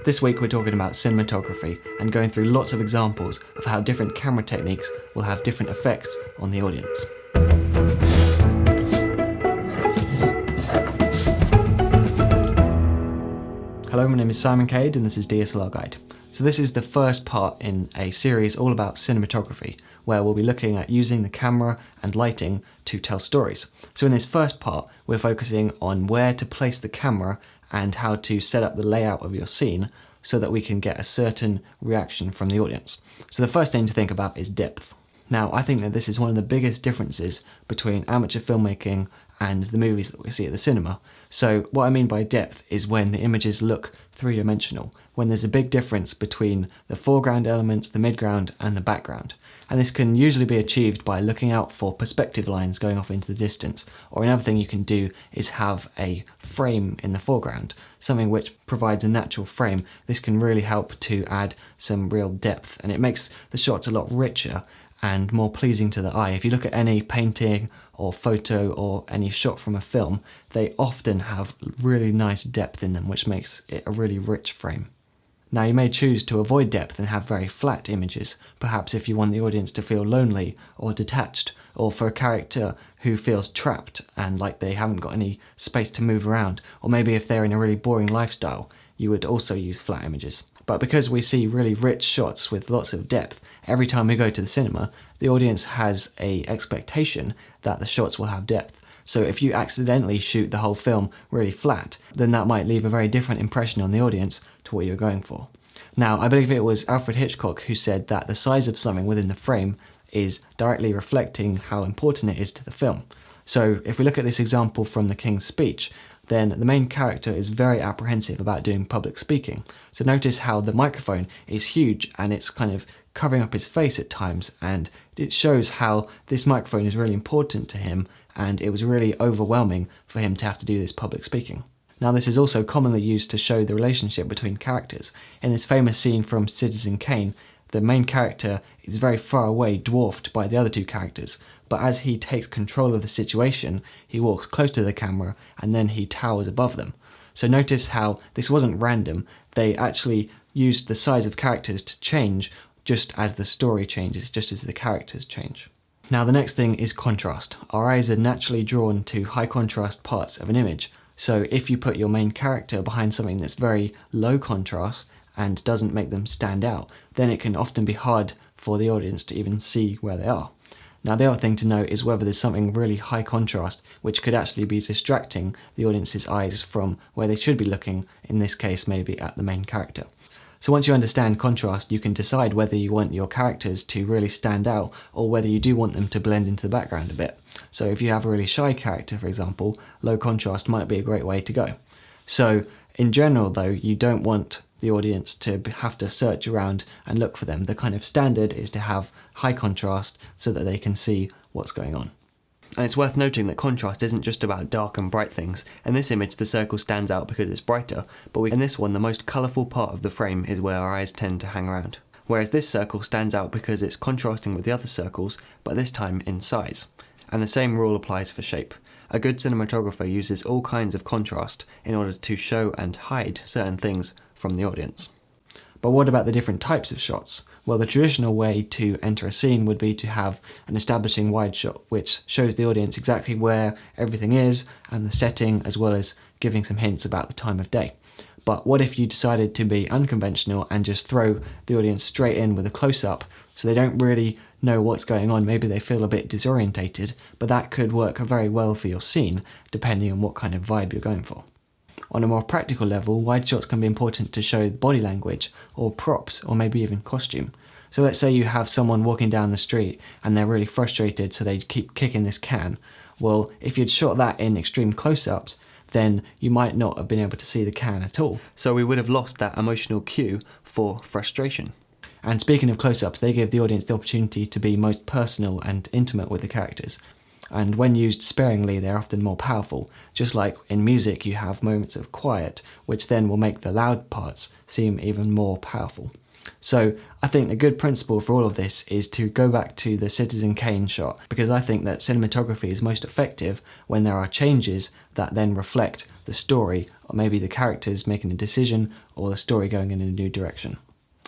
This week we're talking about cinematography and going through lots of examples of how different camera techniques will have different effects on the audience. Hello, my name is Cade and this is DSLRguide. So this is the first part in a series all about cinematography, where we'll be looking at using the camera and lighting to tell stories. So in this first part, we're focusing on where to place the camera and how to set up the layout of your scene so that we can get a certain reaction from the audience. So the first thing to think about is depth. Now, I think that this is one of the biggest differences between amateur filmmaking and the movies that we see at the cinema. So what I mean by depth is when the images look three-dimensional, when there's a big difference between the foreground elements, the midground and the background. And this can usually be achieved by looking out for perspective lines going off into the distance. Or another thing you can do is have a frame in the foreground, something which provides a natural frame. This can really help to add some real depth, and it makes the shots a lot richer and more pleasing to the eye. If you look at any painting or photo or any shot from a film, they often have really nice depth in them, which makes it a really rich frame. Now, you may choose to avoid depth and have very flat images, perhaps if you want the audience to feel lonely or detached, or for a character who feels trapped and like they haven't got any space to move around, or maybe if they're in a really boring lifestyle, you would also use flat images. But because we see really rich shots with lots of depth, every time we go to the cinema, the audience has an expectation that the shots will have depth. So if you accidentally shoot the whole film really flat, then that might leave a very different impression on the audience to what you're going for. Now, I believe it was Alfred Hitchcock who said that the size of something within the frame is directly reflecting how important it is to the film. So if we look at this example from The King's Speech, then the main character is very apprehensive about doing public speaking. So notice how the microphone is huge and it's kind of covering up his face at times, and it shows how this microphone is really important to him, and it was really overwhelming for him to have to do this public speaking. Now, this is also commonly used to show the relationship between characters. In this famous scene from Citizen Kane, the main character is very far away, dwarfed by the other two characters, but as he takes control of the situation, he walks close to the camera and then he towers above them. So notice how this wasn't random. They actually used the size of characters to change just as the story changes, just as the characters change. Now, the next thing is contrast. Our eyes are naturally drawn to high contrast parts of an image. So if you put your main character behind something that's very low contrast and doesn't make them stand out, then it can often be hard for the audience to even see where they are. Now, the other thing to note is whether there's something really high contrast which could actually be distracting the audience's eyes from where they should be looking, in this case maybe at the main character. So once you understand contrast, you can decide whether you want your characters to really stand out or whether you do want them to blend into the background a bit. So if you have a really shy character, for example, low contrast might be a great way to go. So in general though, you don't want the audience to have to search around and look for them. The kind of standard is to have high contrast so that they can see what's going on. And it's worth noting that contrast isn't just about dark and bright things. In this image, the circle stands out because it's brighter, but in this one, the most colourful part of the frame is where our eyes tend to hang around. Whereas this circle stands out because it's contrasting with the other circles, but this time in size. And the same rule applies for shape. A good cinematographer uses all kinds of contrast in order to show and hide certain things from the audience. But what about the different types of shots? Well, the traditional way to enter a scene would be to have an establishing wide shot, which shows the audience exactly where everything is and the setting, as well as giving some hints about the time of day. But what if you decided to be unconventional and just throw the audience straight in with a close-up so they don't really know what's going on? Maybe they feel a bit disorientated, but that could work very well for your scene, depending on what kind of vibe you're going for. On a more practical level, wide shots can be important to show body language or props or maybe even costume. So let's say you have someone walking down the street and they're really frustrated, so they keep kicking this can. Well, if you'd shot that in extreme close-ups, then you might not have been able to see the can at all. So we would have lost that emotional cue for frustration. And speaking of close-ups, they give the audience the opportunity to be most personal and intimate with the characters. And when used sparingly, they're often more powerful. Just like in music, you have moments of quiet, which then will make the loud parts seem even more powerful. So I think a good principle for all of this is to go back to the Citizen Kane shot, because I think that cinematography is most effective when there are changes that then reflect the story, or maybe the characters making a decision, or the story going in a new direction.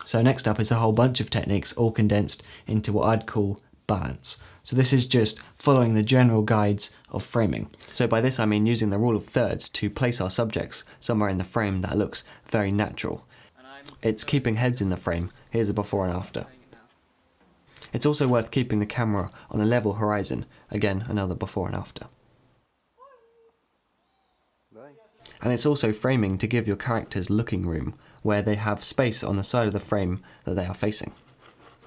So next up is a whole bunch of techniques all condensed into what I'd call balance. So this is just following the general guides of framing. So by this I mean using the rule of thirds to place our subjects somewhere in the frame that looks very natural. It's keeping heads in the frame. Here's a before and after. It's also worth keeping the camera on a level horizon. Again, another before and after. And it's also framing to give your characters looking room, where they have space on the side of the frame that they are facing.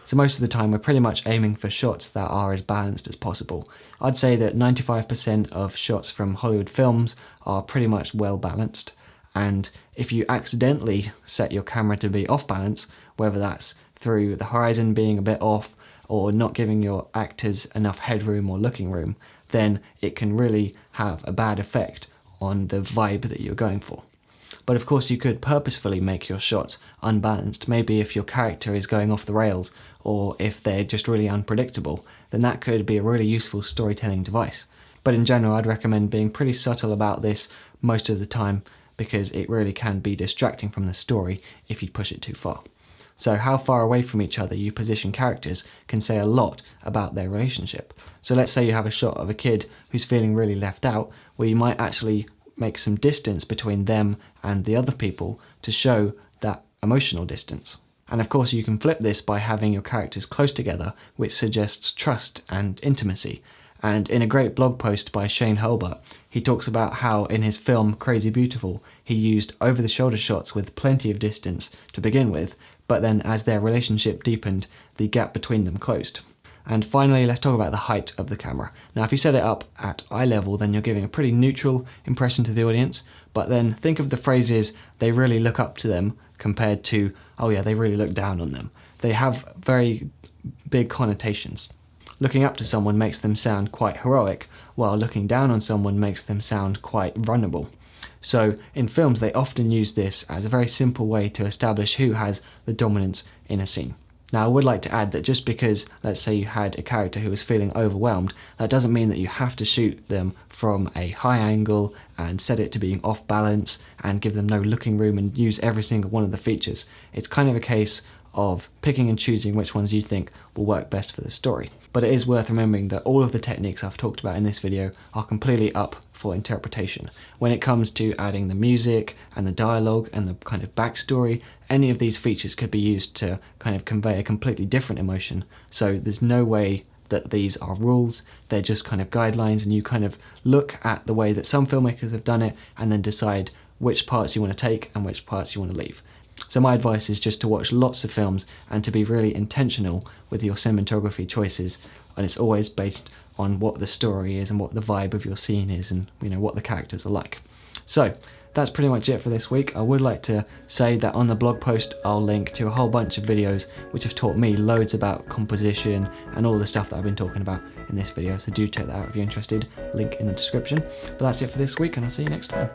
So most of the time we're pretty much aiming for shots that are as balanced as possible. I'd say that 95% of shots from Hollywood films are pretty much well balanced, and if you accidentally set your camera to be off balance, whether that's through the horizon being a bit off or not giving your actors enough headroom or looking room, then it can really have a bad effect on the vibe that you're going for. But of course you could purposefully make your shots unbalanced. Maybe if your character is going off the rails, or if they're just really unpredictable, then that could be a really useful storytelling device. But in general, I'd recommend being pretty subtle about this most of the time, because it really can be distracting from the story if you push it too far. So how far away from each other you position characters can say a lot about their relationship. So let's say you have a shot of a kid who's feeling really left out, where you might actually make some distance between them and the other people to show that emotional distance. And of course you can flip this by having your characters close together, which suggests trust and intimacy. And in a great blog post by Shane Hulbert, he talks about how in his film Crazy Beautiful, he used over-the-shoulder shots with plenty of distance to begin with, but then as their relationship deepened, the gap between them closed. And finally, let's talk about the height of the camera. Now, if you set it up at eye level, then you're giving a pretty neutral impression to the audience, but then think of the phrases, they really look up to them, compared to, oh yeah, they really look down on them. They have very big connotations. Looking up to someone makes them sound quite heroic, while looking down on someone makes them sound quite vulnerable. So in films they often use this as a very simple way to establish who has the dominance in a scene. Now I would like to add that just because, let's say you had a character who was feeling overwhelmed, that doesn't mean that you have to shoot them from a high angle and set it to being off balance and give them no looking room and use every single one of the features. It's kind of a case of picking and choosing which ones you think will work best for the story. But it is worth remembering that all of the techniques I've talked about in this video are completely up for interpretation. When it comes to adding the music and the dialogue and the kind of backstory, any of these features could be used to kind of convey a completely different emotion. So there's no way that these are rules, they're just kind of guidelines, and you kind of look at the way that some filmmakers have done it and then decide which parts you want to take and which parts you want to leave. So my advice is just to watch lots of films and to be really intentional with your cinematography choices, and it's always based on what the story is and what the vibe of your scene is, and what the characters are like. So that's pretty much it for this week. I would like to say that on the blog post I'll link to a whole bunch of videos which have taught me loads about composition and all the stuff that I've been talking about in this video, so do check that out if you're interested, link in the description. But that's it for this week, and I'll see you next time.